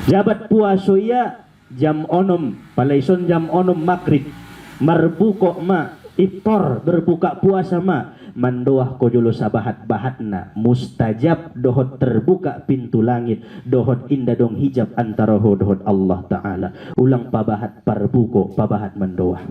Jabat puaso ya jam onom, palaison jam onom maghrib, marbuko ma iftar berbuka puasa ma mandoah ko jolo sabahat-bahatna mustajab dohot terbuka pintu langit dohot indah dong hijab antara dohot Allah Ta'ala ulang pabahat parbuko pabahat mandoah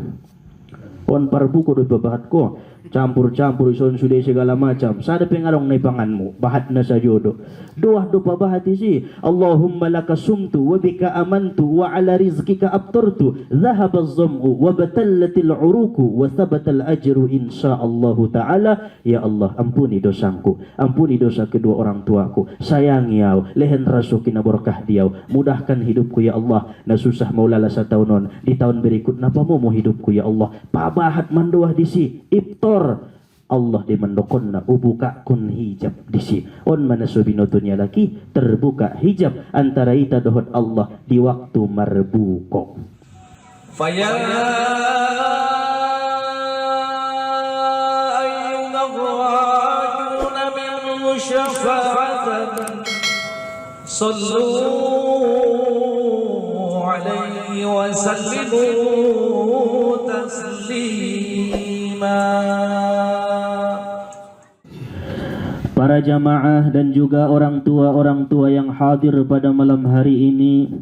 on parbuko do pabahat ko campur-campur ison sudah segala macam sada pengarong nai panganmu bahat na sa jodoh doah do pabahat isi Allahumma laka sumtu wa bika amantu wa ala rizkika abtartu dhahaba az-zam'u wa batallatil uruku wa thabatal ajru insyaallahu ta'ala. Ya Allah, ampuni dosaku, ampuni dosa kedua orang tuaku, sayangi au lehen rasukina berkah diau, mudahkan hidupku ya Allah, na susah maulala sa taunon di tahun berikut napa mau hidupku ya Allah. Pabahat mandoah disi iftar Allah di mendokonna ubuka kun hijab disi on mana subinotunya lagi terbuka hijab antara ita dohot Allah di waktu marbuko. Faya ayyuhalladzina amanu syafa'atan sallu alaihi wa sallimu taslima. Para jamaah dan juga orang tua yang hadir pada malam hari ini,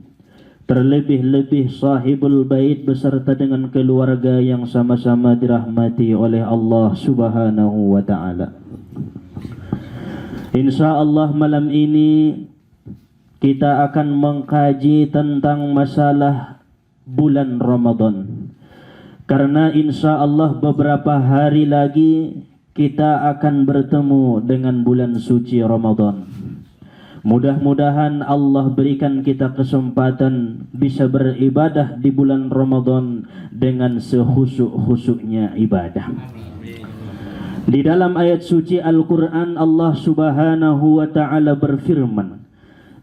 terlebih-lebih sahibul bait beserta dengan keluarga yang sama-sama dirahmati oleh Allah Subhanahu wa Ta'ala. Insyaallah malam ini kita akan mengkaji tentang masalah bulan Ramadan. Karena insyaallah beberapa hari lagi kita akan bertemu dengan bulan suci Ramadan. Mudah-mudahan Allah berikan kita kesempatan bisa beribadah di bulan Ramadan dengan sehusuk-husuknya ibadah. Di dalam ayat suci Al-Quran Allah Subhanahu wa Ta'ala berfirman,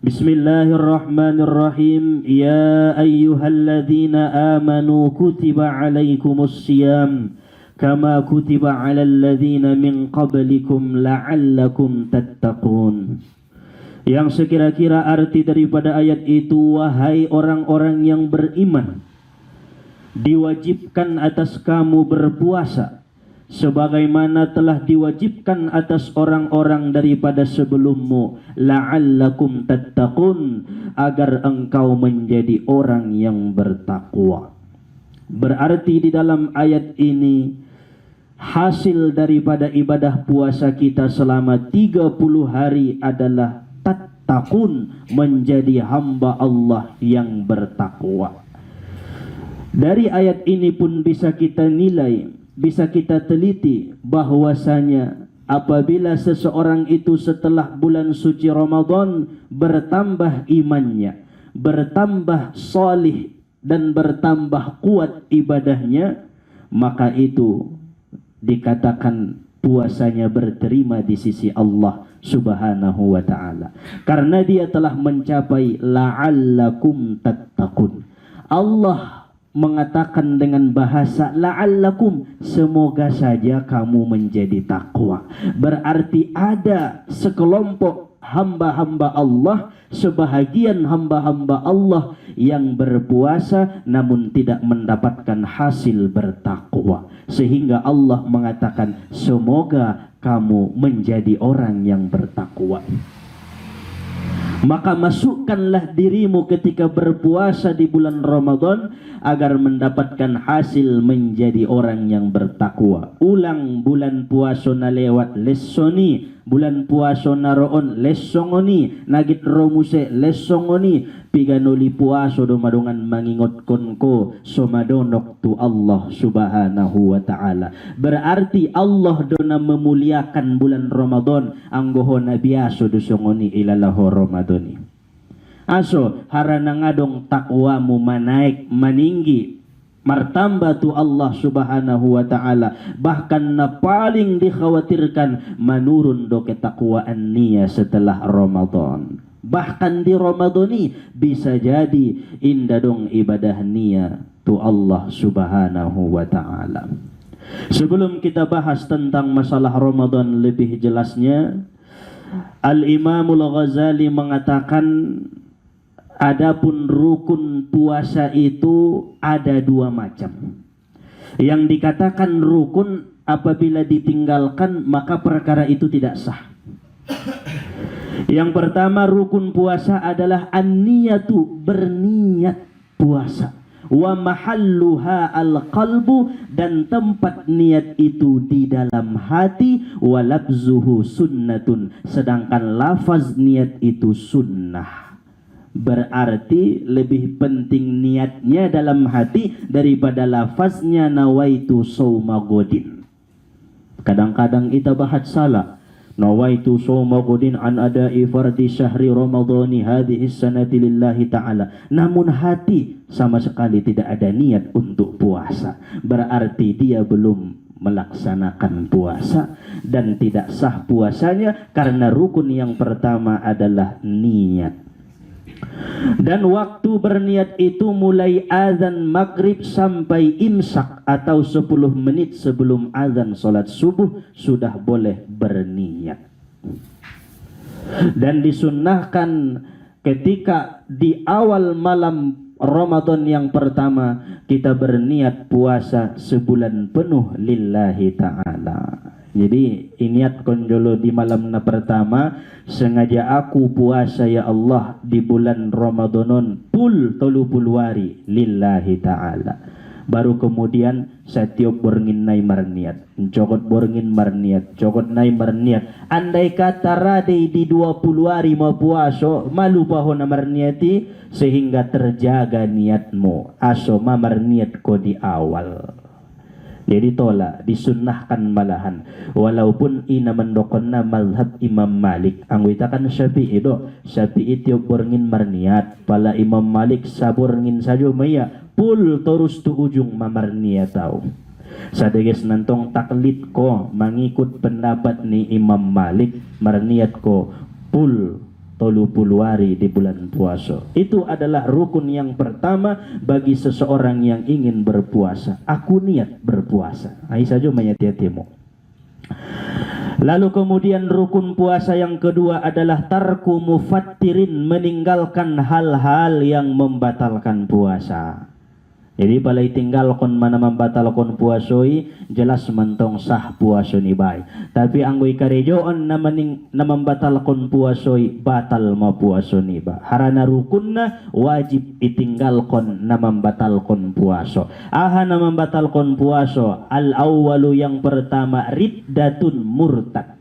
Bismillahirrahmanirrahim. Ya ayyuhalladzina amanu kutiba alaikumus siyam kama kutiba 'alal ladzina min qablikum la'allakum tattaqun. Yang sekira-kira arti daripada ayat itu, wahai orang-orang yang beriman, diwajibkan atas kamu berpuasa sebagaimana telah diwajibkan atas orang-orang daripada sebelummu, la'allakum tattaqun, agar engkau menjadi orang yang bertakwa. Berarti di dalam ayat ini hasil daripada ibadah puasa kita selama 30 hari adalah tattaqun, menjadi hamba Allah yang bertakwa. Dari ayat ini pun bisa kita nilai, bisa kita teliti bahwasanya apabila seseorang itu setelah bulan suci Ramadan bertambah imannya, bertambah salih dan bertambah kuat ibadahnya, maka itu dikatakan puasanya berterima di sisi Allah Subhanahu wa Ta'ala, karena dia telah mencapai la'allakum tattaqun. Allah mengatakan dengan bahasa la'allakum, semoga saja kamu menjadi takwa. Berarti ada sekelompok hamba-hamba Allah, sebahagian hamba-hamba Allah yang berpuasa namun tidak mendapatkan hasil bertakwa, sehingga Allah mengatakan semoga kamu menjadi orang yang bertakwa. Maka masukkanlah dirimu ketika berpuasa di bulan Ramadan agar mendapatkan hasil menjadi orang yang bertakwa. Ulang bulan puasa na lewat lesoni, bulan puasa na roon lesongoni, nagit romuse lesongoni, piganuli puasa do madungan mangingot konko somadonok tu Allah Subhanahu wa Ta'ala. Berarti Allah dona memuliakan bulan Ramadan, anggoho na biaso do songoni ilalaho Ramadani. Aso harana ngadong takwamu manaik maninggi, martamba tu Allah Subhanahu wa Ta'ala. Bahkan na paling dikhawatirkan manurun do ketakwaan niya setelah Ramadan. Bahkan di Ramadani bisa jadi indah dong ibadah niya tu Allah Subhanahu wa Ta'ala. Sebelum kita bahas tentang masalah Ramadan lebih jelasnya, Al-Imamul Ghazali mengatakan Adapun rukun puasa itu ada dua macam. Yang dikatakan rukun apabila ditinggalkan maka perkara itu tidak sah. Yang pertama rukun puasa adalah an-niyatu, berniat puasa. Wa mahalluha al-qalbu, dan tempat niat itu di dalam hati. Wa labzuhu sunnatun, sedangkan lafaz niat itu sunnah. Berarti lebih penting niatnya dalam hati daripada lafaznya nawaitu sauma godin. Kadang-kadang kita bahas salah. Nawaitu sauma godin an ada'i fardi syahri ramadhani hadhihi sanati lillahi ta'ala. Namun hati sama sekali tidak ada niat untuk puasa. Berarti dia belum melaksanakan puasa dan tidak sah puasanya karena rukun yang pertama adalah niat. Dan waktu berniat itu mulai azan maghrib sampai imsak atau 10 menit sebelum azan salat subuh sudah boleh berniat. Dan disunnahkan ketika di awal malam Ramadan yang pertama kita berniat puasa sebulan penuh lillahi ta'ala. Jadi niat konjolo di malam na pertama, sengaja aku puasa ya Allah di bulan Ramadanon pul 30 hari lillahi ta'ala. Baru kemudian setiap borngin nai marniat, cokot borngin marniat, cokot nai marniat. Andai kata radai di 20 hari mau puasa, malu paho na marniati sehingga terjaga niatmu. Aso ma marniat ko di awal. Jadi tolak, disunnahkan malahan. Walaupun ina mendokonna mazhab Imam Malik. Anggitakan Syafi'i do. Syafi'i tiap borngin marniat. Pala Imam Malik saborngin saja maya. Pul terus tu ujung mamarniat tau. Sadeges nantong taklid ko mengikut pendapat ni Imam Malik. Marniat ko pul 30 hari di bulan puasa. Itu adalah rukun yang pertama bagi seseorang yang ingin berpuasa. Aku niat berpuasa. Ai saja menyati-hatimu. Lalu kemudian rukun puasa yang kedua adalah tarku mufattirin, meninggalkan hal-hal yang membatalkan puasa. Jadi balai tinggal kon mana membatalkan puasoi jelas mentong sah puasa ni baik. Tapi anggoi karejoon na membatalkan puasoi batal ma puasa ni ba. Harana rukunna wajib itinggalkan na membatalkan puasa. Aha na membatalkan puasa al awwalu yang pertama riddatun murtad.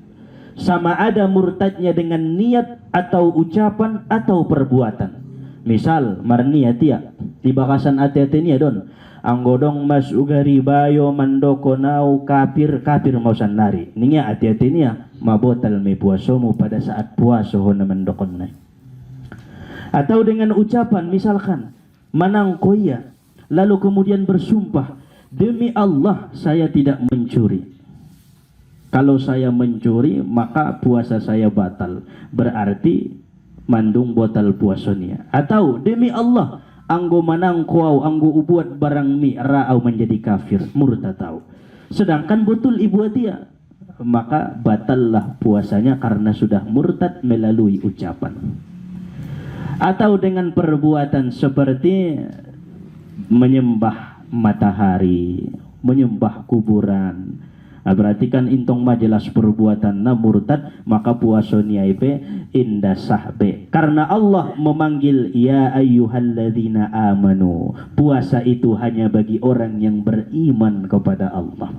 Sama ada murtadnya dengan niat atau ucapan atau perbuatan. Misal marniat ya di bakasan ati-ati niya don anggodong mas ugari bayo mandoko nau kafir mau sanari niya ati-ati niya mabotal may puaso mo pada saat puaso ho na mandokon na. Atau dengan ucapan misalkan manang koya lalu kemudian bersumpah demi Allah saya tidak mencuri. Kalau saya mencuri maka puasa saya batal. Berarti mandung botal puasanya. Atau demi Allah anggo manang kuau anggo ubuat barang mi ra'au menjadi kafir murtad tahu. Sedangkan betul ibu dia maka batallah puasanya karena sudah murtad melalui ucapan. Atau dengan perbuatan seperti menyembah matahari, menyembah kuburan. Nah, berarti kan intong majelas perbuatan na murtad maka puasa niaipe indah sahbe. Karena Allah memanggil ya ayyuhalladzina amanu. Puasa itu hanya bagi orang yang beriman kepada Allah.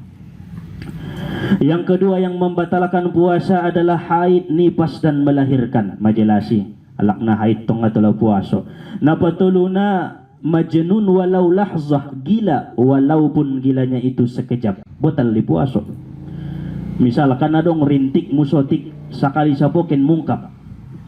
Yang kedua yang membatalkan puasa adalah haid, nifas dan melahirkan. Majelasi alakna haid tong atulah puasa. Napatuluna majnun walau lahzah, gila walaupun gilanya itu sekejap botal di puasa. Misalkan adong rintik musotik sakali sapoken mungkap.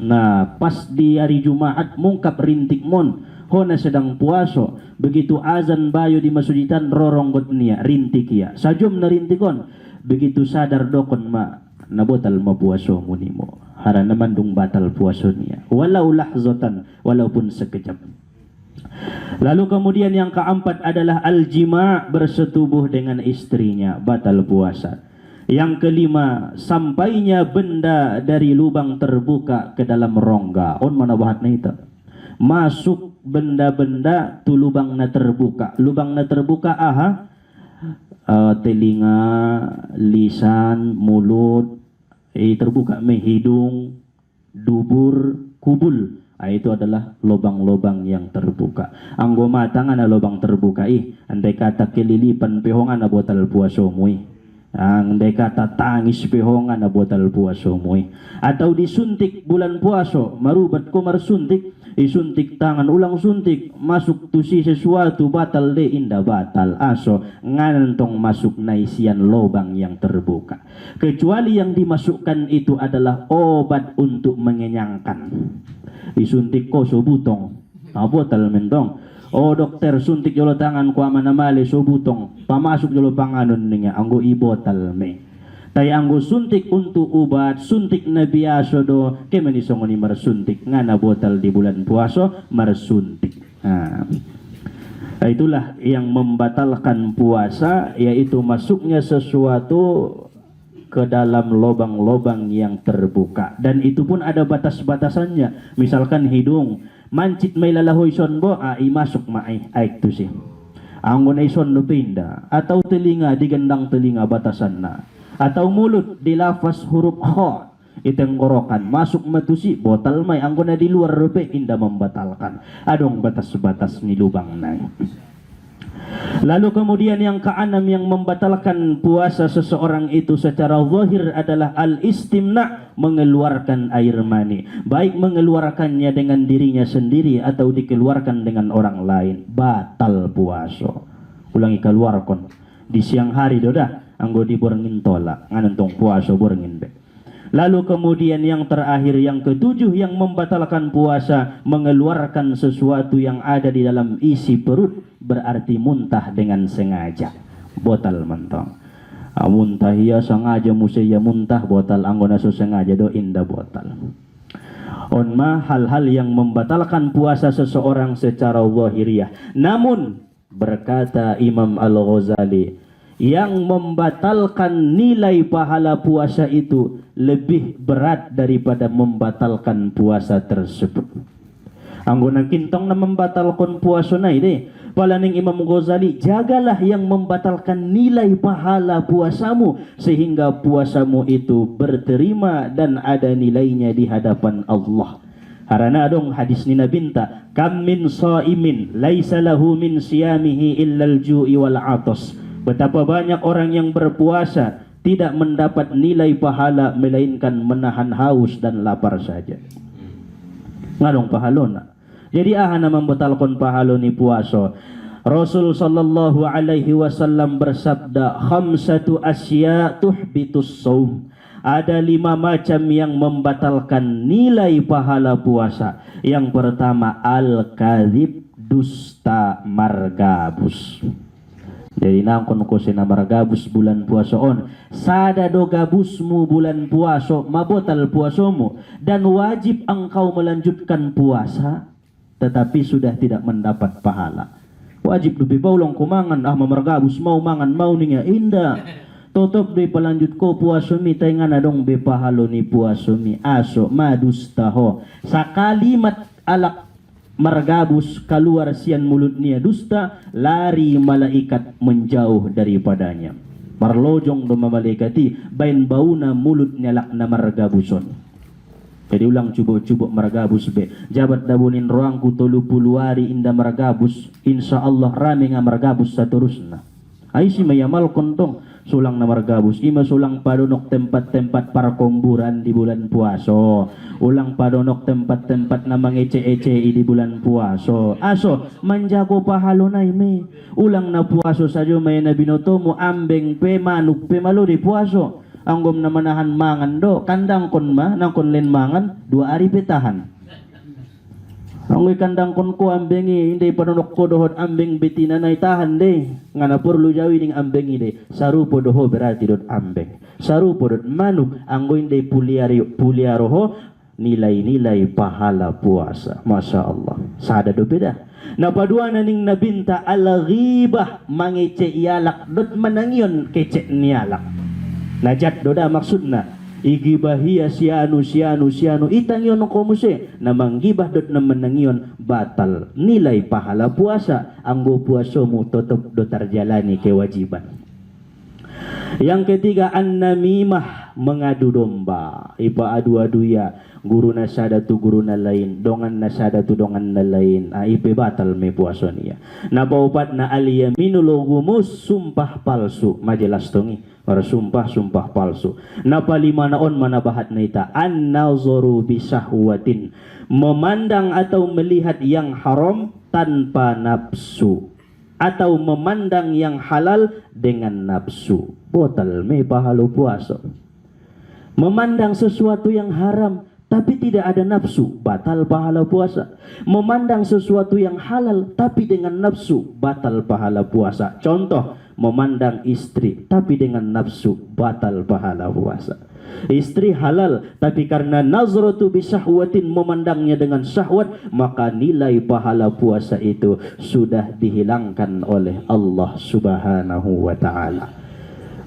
Nah pas di hari Jumat mungkap rintik mon hona sedang puasa. Begitu azan bayo di masujitan roronggot niya rintik ya sajum na rintikon. Begitu sadar dokon ma nabotal ma puasa munimo harana mandung batal puasa niya walau lahzatan walaupun sekejap. Lalu kemudian yang keempat adalah al-jima', bersetubuh dengan istrinya, batal puasa. Yang kelima, sampainya benda dari lubang terbuka ke dalam rongga. On mana bahatna itu? masuk benda-benda tu lubang na terbuka. Lubang na terbuka telinga, lisan, mulut, terbuka hidung, dubur, kubul. Itu adalah lubang-lubang yang terbuka. Anggo mata nga na lubang terbuka andai kata kelilipan pehongan na botal puaso mo andai kata tangis pehongan na botal puaso mo atau disuntik bulan puaso marubat ko marsuntik isuntik tangan ulang suntik masuk tusi sesuatu batal de inda batal aso nganantong masuk na isian lubang yang terbuka kecuali yang dimasukkan itu adalah obat untuk mengenyangkan. Disuntik ko so butong botal mentong dokter suntik jolo tangan ko amanamali so butong pamasok jolo panganon niya anggo ibotal me tay anggo suntik untuk ubat suntik na biaso do kemenisong ni marsuntik nga na botal di bulan puaso marsuntik. Itulah yang membatalkan puasa, yaitu masuknya sesuatu ke dalam lubang-lubang yang terbuka, dan itu pun ada batas-batasannya. Misalkan hidung mancit may lalahoy son bo masuk aik tu sih anggo na ison no pinda, atau telinga digendang telinga batasan na, atau mulut dilafas huruf kha itenggorokan masuk matusi botal may anggo na di luar rupe inda membatalkan. Adong batas-batas ni lubang na. Lalu kemudian yang keenam yang membatalkan puasa seseorang itu secara zahir adalah al-istimna, mengeluarkan air mani, baik mengeluarkannya dengan dirinya sendiri atau dikeluarkan dengan orang lain, batal puasa. Ulangi keluarkan di siang hari doda anggo di borengin tolak nganentong puasa borengin be. Lalu kemudian yang terakhir, yang ketujuh yang membatalkan puasa, mengeluarkan sesuatu yang ada di dalam isi perut, berarti muntah dengan sengaja, botal mentong. Muntah ya sengaja musaya muntah botal anggo naso sengaja do inda botal. Hal-hal yang membatalkan puasa seseorang secara zahiriyah. Namun berkata Imam Al-Ghazali, yang membatalkan nilai pahala puasa itu lebih berat daripada membatalkan puasa tersebut. Anggo nang kintong na membatalkan puasa na ide palaning Imam Ghazali, jagalah yang membatalkan nilai pahala puasamu sehingga puasamu itu berterima dan ada nilainya di hadapan Allah. Harana adong hadis ni nabinta, kam min shaimin laisa lahu min siyamihi illa al-ju'i wal 'atas. Betapa banyak orang yang berpuasa tidak mendapat nilai pahala melainkan menahan haus dan lapar saja. Ngadong pahalona. Jadi ahana membatalkan pahalo ni puasa. Rasul sallallahu alaihi wasallam bersabda, khamsatu asya tuhbitus shaum. Ada 5 macam yang membatalkan nilai pahala puasa. Yang pertama al-kadzib, dusta, margabus. Jadi nangkon ko sinamar gabus bulan puasa on sada do gabusmu bulan puasa mabotal puasamu, dan wajib engkau melanjutkan puasa tetapi sudah tidak mendapat pahala. Wajib lebih paulong kumangan mamargabus mau mangan mau ninga inda totop di pelanjut ko puasa mi taingan adong be pahalo ni puasa mi aso madustaho sakalimat alak margabus keluar sian mulutnya dusta, lari malaikat menjauh daripadanya. Marlojong do malaikati bain bauna mulutnya lakna margabuson. Jadi ulang cubuk-cubuk margabus be. Jabat dabunin roangku 30 hari inda margabus, insyaallah rame nga margabus saterusna. Ay si mayamal kontong sulang na margabus, ima sulang padonok tempat-tempat para komburan di bulan puaso, ulang padonok tempat-tempat na mangece-ece di bulan puaso. Aso manjago pahalo na ime, ulang na puaso sajo may na binoto mo ambeng pe manuk pe malo di puaso. Anggom na manahan mangan do, kandang kon ma nang kon len mangan 2 hari petahan. Ang kandang kon ko ambengi hindi panonok ko dohot ambeng betina na itahan de ngana perlu jawi ning ambeng ide sarupo doho berarti dot ambeng sarupo dot manuk anggo hindi puliaroho nilai-nilai pahala puasa. Masya Allah sada do beda na padua na ning nabinta al-ghibah mangece ialak dot manangion kece nialak najat doda maksudna igibahia sianu itang yon komuse na manggibah dot na menangion batal nilai pahala puasa anggo puasomu tetap do terjalani kewajiban. Yang ketiga an-namimah, mengadu domba. Ipa adu-adu ya, guru nasada tu guru na lain, dongan nasada tu dongan na lain. Ipe batal me puasa niya. Napaupat na al-yaminul gumus, sumpah palsu. Majelas tongi, para sumpah palsu. Napalima naon manabahat na ita, an-nazoru bisahwatin, memandang atau melihat yang haram tanpa nafsu, atau memandang yang halal dengan nafsu. Batal me pahala puasa. Memandang sesuatu yang haram tapi tidak ada nafsu, batal pahala puasa. Memandang sesuatu yang halal tapi dengan nafsu, batal pahala puasa. Contoh, memandang istri tapi dengan nafsu, batal pahala puasa. Istri halal tapi karena nazratu bisahwatin, memandangnya dengan syahwat, maka nilai pahala puasa itu sudah dihilangkan oleh Allah Subhanahu wa taala.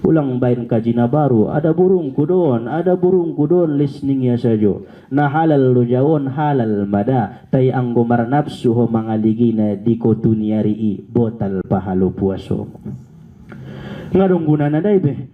Ulang bain kajina baru, ada burung kudon listening ya sajo. Na halal lo jawon halal mada, tay anggomar nafsu ho mangaligina di kotuniari botal pahalo puaso. Ngadong guna na day be,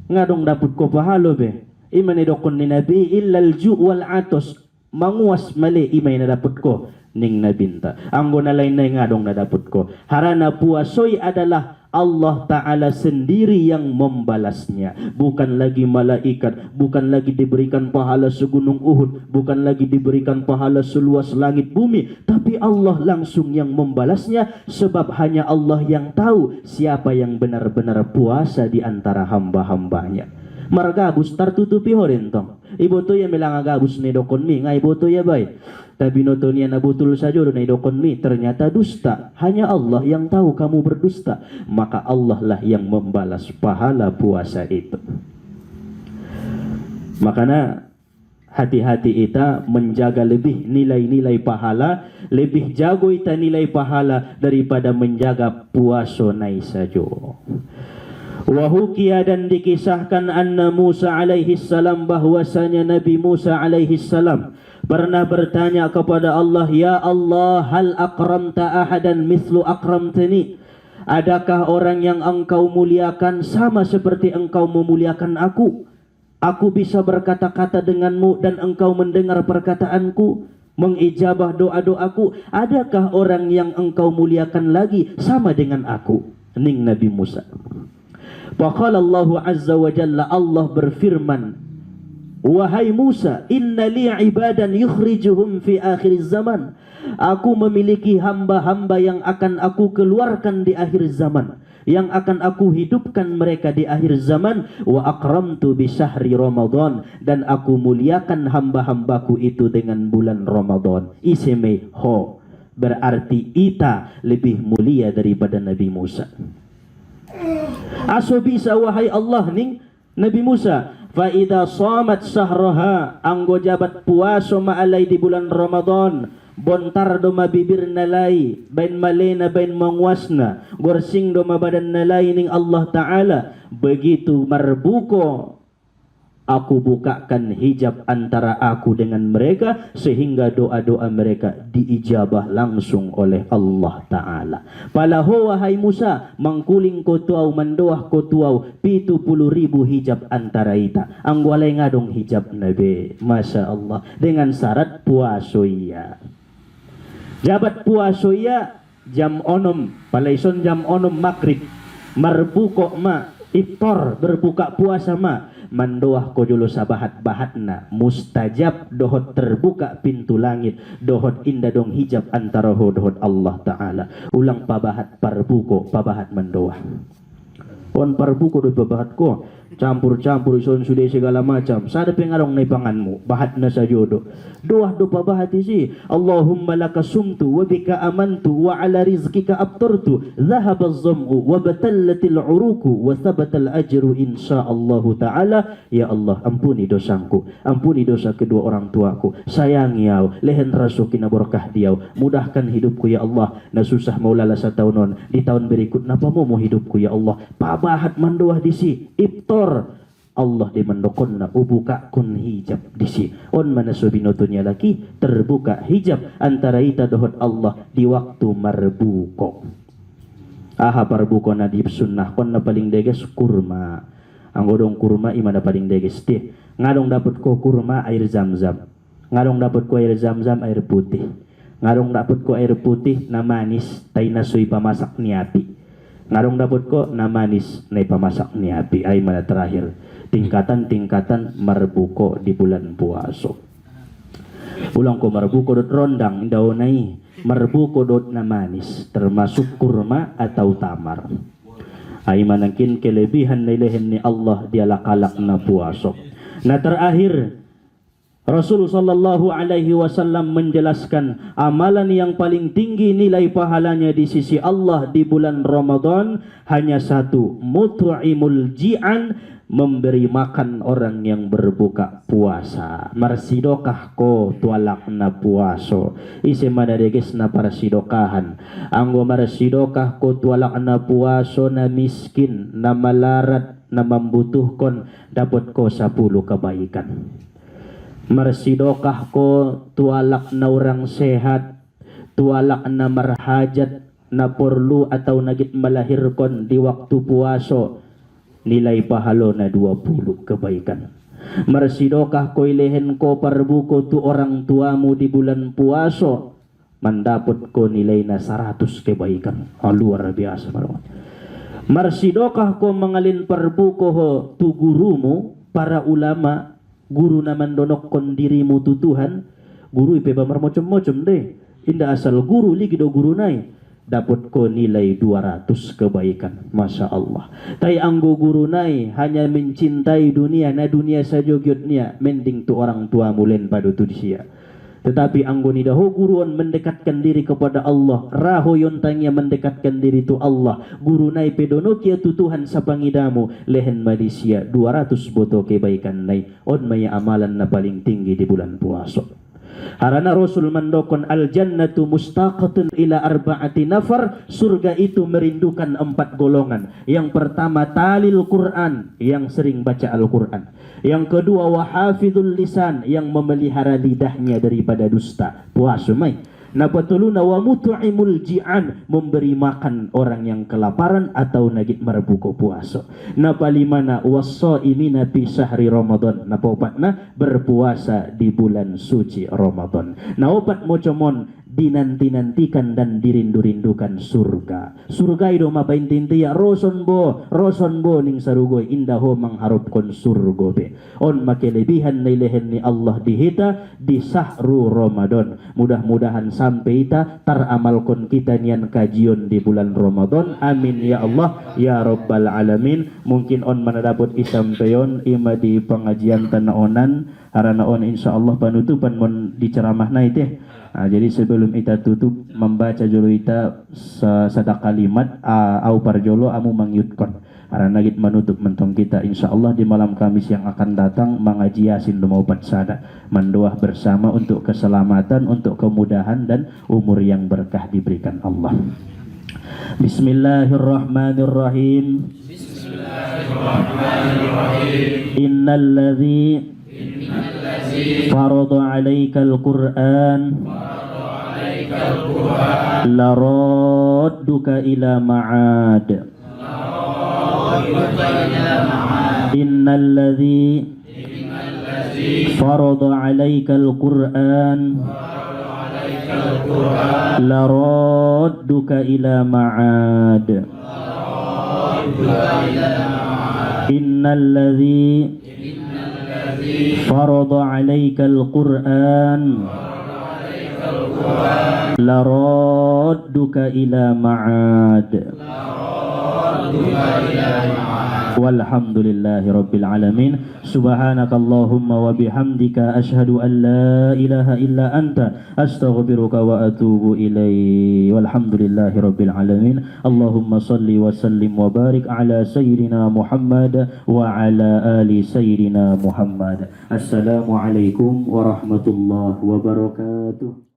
ngadong daput ko pahalo be. Imane dokon ni nabi illal ju' wal atos, manguas mali imay na daput ko ning nabinta. Anggo na lain na ngadong na daput ko. Harana puasoy adalah Allah Ta'ala sendiri yang membalasnya. Bukan lagi malaikat, bukan lagi diberikan pahala segunung Uhud, bukan lagi diberikan pahala seluas langit bumi, tapi Allah langsung yang membalasnya. Sebab hanya Allah yang tahu siapa yang benar-benar puasa di antara hamba-hambanya. Margabus tertutupi horentong. Ibu tu yang bilang agabus ni dokon mi, ngai ibu tu ya bay. Tapi notonia na betul saja do dokon mi, ternyata dusta. Hanya Allah yang tahu kamu berdusta, maka Allah lah yang membalas pahala puasa itu. Makanya hati-hati ita menjaga lebih nilai-nilai pahala, lebih jago ita nilai pahala daripada menjaga puasa nai sajo. Wahukia, dan dikisahkan anna Musa alaihi salam, bahwasanya Nabi Musa alaihi salam pernah bertanya kepada Allah, ya Allah, hal akramta ahadan mislu akramtani, adakah orang yang engkau muliakan sama seperti engkau memuliakan aku? Aku bisa berkata-kata denganmu dan engkau mendengar perkataanku, mengijabah doa-doaku. Adakah orang yang engkau muliakan lagi sama dengan aku? Ning Nabi Musa. Faqala Allah azza wa jalla, Allah berfirman, wahai Musa, inna li ibadan yukhrijuhum fi akhir zaman. Aku memiliki hamba-hamba yang akan aku keluarkan di akhir zaman, yang akan aku hidupkan mereka di akhir zaman. Wa akramtu bi syahri Ramadan, dan aku muliakan hamba-hambaku itu dengan bulan Ramadan. Iseme ho, berarti ita lebih mulia daripada Nabi Musa. Aso bisa wahai Allah ning Nabi Musa, fa idza shamat sahraha, anggo jabat puasa maalai di bulan Ramadan, bontar do mabibir nalai, bain malena bain mangwasna, gorsing do mabadan nalai ning Allah Ta'ala. Begitu marbuko, aku bukakan hijab antara aku dengan mereka, sehingga doa-doa mereka diijabah langsung oleh Allah Ta'ala. Palaho wahai Musa, mangkuling ko tuaw, mandoah ko tuaw, 70,000 hijab antara ita. Ang walay ngadong hijab nabi, Masya Allah, dengan syarat puasoya. Jabat puasoya jam onom, palaison jam onom makrib, marbuko ma, iftar, berbuka puasa ma, mandoah ko dulu sabahat-bahatna, mustajab, dohot terbuka pintu langit, dohot indah dong hijab antara ho dohot Allah Ta'ala. Ulang pabahat parbuko, pabahat mandoah. On parbuko do pabahat ko, campur-campur ison sudah segala macam. Sada pengarong na ipanganmu, bahat na sa jodo. Doah do pabahat isi, Allahumma laka sumtu, wa bika amantu, wa ala rizkika abturtu, zahaba zam'u, wa batallatil uruku, wa thabatal ajru insyaallahu ta'ala. Ya Allah, ampuni dosaku, ampuni dosa kedua orang tuaku, sayangi au, lehen rasuki na berkah diau, mudahkan hidupku ya Allah, na susah maulala sa taunon, di tahun berikut napa mo hidupku ya Allah. Pabahat mandoah disi, iftar, Allah di mendokon na ubuka kun hijab disi on mana subinotunya lagi terbuka hijab antara ita dohot Allah di waktu marbuko. Aha parbuko na di sunnah kon na paling deges kurma. Anggodong kurma imana paling deges teh. Ngadong dapat ko kurma air zam-zam. Ngadong dapat ko air zam-zam air putih. Ngadong dapat ko air putih na manis tay nasuy pamasak ni api. Ngadong dapat ko na manis na pamasak ni api ay mana terakhir. Tingkatan-tingkatan marbuko di bulan puasa. Ulang ko marbuko dot rondang daw nai marbuko dot na manis termasuk kurma atau tamar. Ay manangkin kelebihan nilehen ni Allah dialakalak na puasa. Nah terakhir Rasul sallallahu alaihi wasallam menjelaskan amalan yang paling tinggi nilai pahalanya di sisi Allah di bulan Ramadan hanya satu, mut'imul ji'an, memberi makan orang yang berbuka puasa. Marsidokah ko tualak na puaso isi madadeges na parsidokahan anggo marsidokah ko tualak na puaso na miskin na malarat na membutuhkan dapat ko 10 kebaikan. Marsidokah ko tualak na orang sehat, tualak na marhajat na perlu atau nagit melahirkan di waktu puaso, nilai pahalo na 20 kebaikan. Marsidokah ko ilehen ko parbuko tu orang tuamu di bulan puaso, mendapot ko nilai na 100 kebaikan. Luar biasa malam. Marsidokah ko mengalin parbuko ho tu gurumu, para ulama, guru naman donok kon dirimu tu Tuhan, guru ipe bamar macam-macam deh. Indah asal guru lagi do guru nai. Dapat ko nilai 200 kebaikan. Masya Allah. Tai anggo guru nai hanya mencintai dunia, na dunia saja giotnya, mending tu orang tua mulen pada tu dia. Tetapi anggo ni daho guruan mendekatkan diri kepada Allah, raho yontangnya mendekatkan diri tu Allah. Guru nai pedono kia tu Tuhan sapangidamu, lehen malaysia 200 boto kebaikan nai. On maya amalan na paling tinggi di bulan puasa. Harana Rasul mandokon al jannatu mustaqatun ila arba'ati nafar, surga itu merindukan 4 golongan. Yang pertama talil Quran, yang sering baca Al-Quran. Yang kedua wahafidul lisan, yang memelihara lidahnya daripada dusta. Puasa mai. Napatuluna wa mut'imul ji'an, memberi makan orang yang kelaparan atau nagit marbuko puasa. Napalimana was-shaimina fi syahri Ramadan, napaopatna berpuasa di bulan suci Ramadan. Naopat mocomon dinanti-nantikan dan dirindu-rindukan surga. Surga itu mapaintinti ya roson bo ning sarugoy indaho mangharupkon surga be. On makelebihan nilehen ni Allah dihita di sahru Ramadan. Mudah-mudahan sampai ita taramalkon kita nian kajian di bulan Ramadan. Amin ya Allah ya rabbal alamin. Mungkin on mana dapat isampeyon ima di pengajian tanaonan harana on insyaallah panutupan mon diceramah na iteh. Jadi sebelum kita tutup membaca jolo kita sada kalimat au parjolo amu mangyutkon karena git menutup mentong kita insyaallah di malam Kamis yang akan datang mengaji Yasin dumaupat sada mendoa bersama untuk keselamatan, untuk kemudahan dan umur yang berkah diberikan Allah. Bismillahirrahmanirrahim. Bismillahirrahmanirrahim. Innalladzi farada 'alaikal Qur'an laradduka ila ma'ad. Innalladzi farada 'alaikal Qur'an laradduka ila ma'ad. Innalladzi فرض عليك القرآن لرادك إلى معاد. والحمد لله رب العالمين. سبحانك اللهم وبحمدك أشهد أن لا إله إلا أنت أستغفرك وأتوب إليك. والحمد لله رب العالمين. اللهم صل وسلم وبارك على سيدنا محمد وعلى آل سيدنا محمد. السلام عليكم ورحمة الله وبركاته.